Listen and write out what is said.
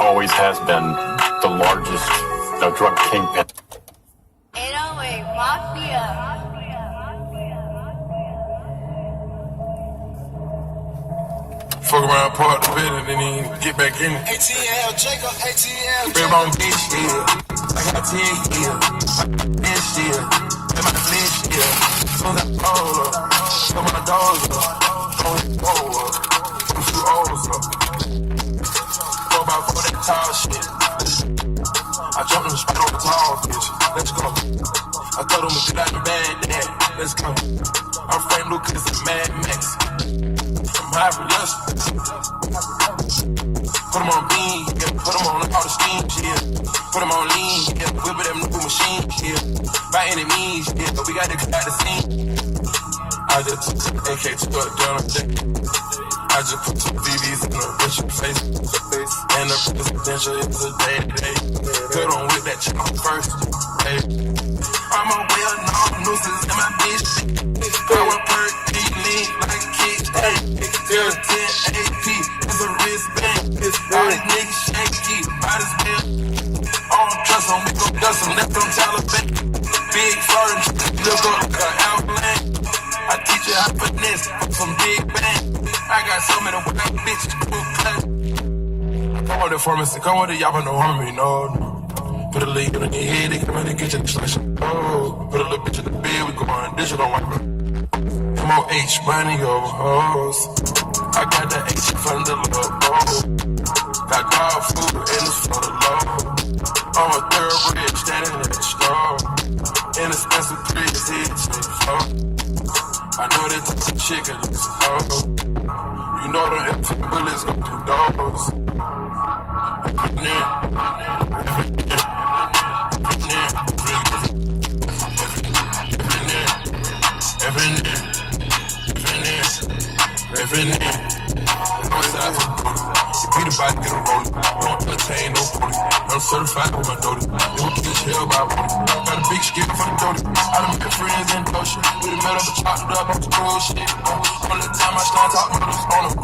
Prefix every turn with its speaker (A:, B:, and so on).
A: always has been the largest drug kingpin.
B: 808 Mafia.
C: Fuck around, park the bed, and then he get back in it.
D: ATL, Jacob, ATL.
C: Rib on bitch, yeah. I got 10 years. This year. In my flesh, yeah. Soon as I roll up, put my dogs up. Don't roll up. I'm too old, so. Go about for that tall shit. I jumped in the spot on the tall fish. Let's go. I told him to get out the bag, dad. Let's go. I'm Frank Lucas and Mad Max. I'm high for yes. Put him on bean, yeah. Put him on all the steam, yeah. Put him on lean, yeah. Whip it them new machine, yeah. By any means, yeah. But we got to get out the scene. I just took AK to go down on deck. I just put some BBs in the bitch face. And the presidential is a day-to-day. Put on with that chick on first. Hey. I'm a well-known nuisance in my bitch. Power per lean like kick. Hey. 10 AP is a wristband. All these niggas shaky. Might as well. I don't trust them. We gon' dust them. Left them Taliban. Big foreign look up like an outline. I teach you how to finesse from big bang. I got so many white bitches who cut. Come with the pharmacy, come with the y'all no harmony, no. Put a leak in your head, they come in the kitchen, slash it. Oh, put a little bitch in the bed, we going digital white. Come on, H, money over hoes. I got that H from the low. Got dog food and it's for the low. I'm a thoroughbred standing at the straw. Inexpensive trees, it's in the floor. I know that the chicken is slow. You know the empty bullets go through doors. Be the body, get a roll. Don't entertain no pony. I'm certified with my daughter. They will get hell by body. Got a big skin for the daughter. I done met friends in Dosha. We done met up and chopped up on the bullshit. Only time I start talking to this on them.